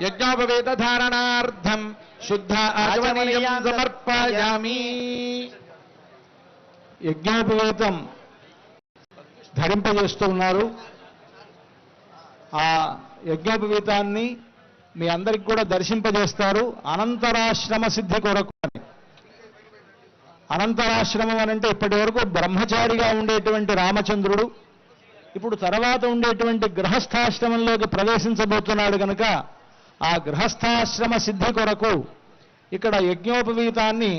యజ్ఞోపవేత ధారణార్థం శుద్ధ ఆచమనీయం సమర్పయామి. యజ్ఞోపవేతం ధరింపజేస్తూ ఉన్నారు. ఆ యజ్ఞోపవీతాన్ని మీ అందరికి కూడా దర్శింపజేస్తారు. అనంతరాశ్రమ సిద్ధి కొరకు అని. అనంతరాశ్రమం అనంటే ఇప్పటి వరకు బ్రహ్మచారిగా ఉండేటువంటి రామచంద్రుడు ఇప్పుడు తర్వాత ఉండేటువంటి గృహస్థాశ్రమంలోకి ప్రవేశించబోతున్నాడు కనుక ఆ గృహస్థాశ్రమ సిద్ధి కొరకు ఇక్కడ యజ్ఞోపవీతాన్ని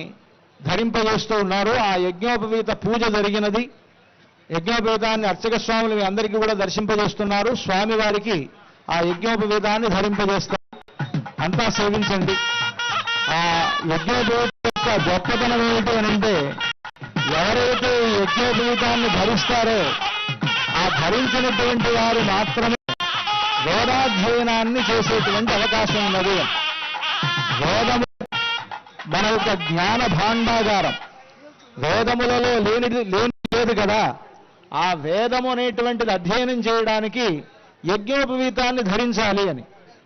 ధరింపజేస్తూ ఉన్నారు. ఆ యజ్ఞోపవీత పూజ జరిగినది. యజ్ఞోపవీతాన్ని అర్చక స్వాములు మీ అందరికీ కూడా దర్శింపజేస్తున్నారు. స్వామివారికి ఆ యజ్ఞోపవీతాన్ని ధరింపజేస్తారు. అంతా సేవించండి. ఆ యజ్ఞోపవీత యొక్క గొప్పతనం ఏమిటి అనంటే ఎవరైతే ఈ యజ్ఞోపవీతాన్ని ధరిస్తారో ఆ ధరించినటువంటి వారు మాత్రమే వేదాధ్యయనాన్ని చేసేటువంటి అవకాశం ఉన్నది. వేదము మన యొక్క జ్ఞాన భాండాగారం. వేదములలో లేనిది లేదు కదా. ఆ వేదము అనేటువంటిది అధ్యయనం చేయడానికి యజ్ఞోపవీతాన్ని ధరించాలి అని.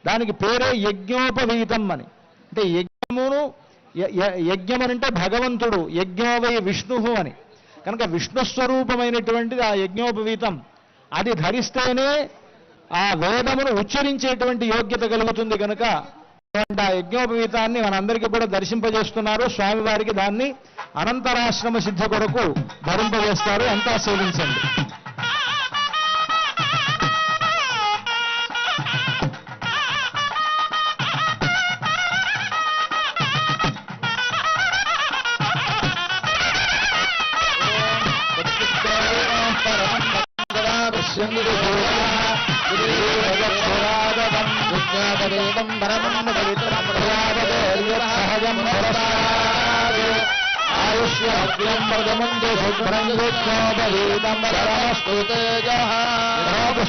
దానికి పేరే యజ్ఞోపవీతం అని. అంటే యజ్ఞం అంటే భగవంతుడు, యజ్ఞోవై విష్ణు అని. కనుక విష్ణుస్వరూపమైనటువంటిది ఆ యజ్ఞోపవీతం. అది ధరిస్తేనే ఆ వేదమును ఉచ్చరించేటువంటి యోగ్యత కలుగుతుంది. కనుక ఆ యజ్ఞోపవీతాన్ని మనందరికీ కూడా దర్శింపజేస్తున్నారు. స్వామివారికి దాన్ని అనంతరాశ్రమ సిద్ధి కొరకు ధరింపజేస్తారు. అంతా సేవించండి.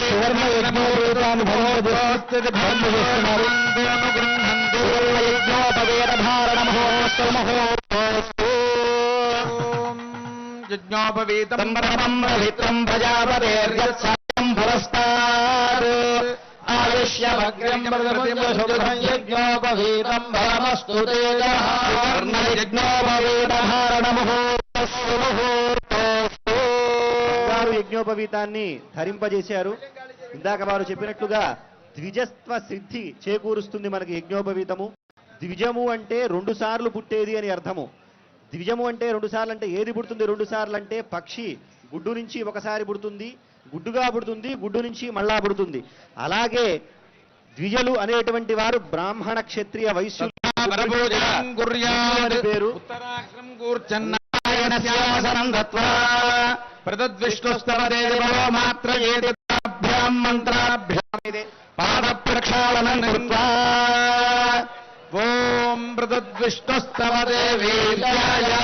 సువర్ణ యజ్ఞోపవీతాన్ని యజ్ఞోపవీతం పవిత్రం ప్రజాపతేర్యత్సాయం పురస్తాద్ ఆయుష్యమగ్రం యజ్ఞోపవీతం భరమస్తు తేజః యజ్ఞోపవీతాన్ని ధరింపజేశారు. ఇందాక వారు చెప్పినట్లుగా ద్విజత్వ సిద్ధి చేకూరుస్తుంది మనకి యజ్ఞోపవీతము. ద్విజము అంటే 2 సార్లు పుట్టేది అని అర్థము. ద్విజము అంటే 2 సార్లు అంటే ఏది పుడుతుంది? 2 సార్లు అంటే పక్షి గుడ్డు నుంచి ఒకసారి పుడుతుంది, గుడ్డుగా పుడుతుంది, గుడ్డు నుంచి మళ్ళా పుడుతుంది. అలాగే ద్విజలు అనేటువంటి వారు బ్రాహ్మణ, క్షత్రియ, వైశ్యులు పేరు. పాద ప్రక్షాళనం కృత్వా ఓం ప్రదద్విష్ణుస్తవ దేవీర్యాయ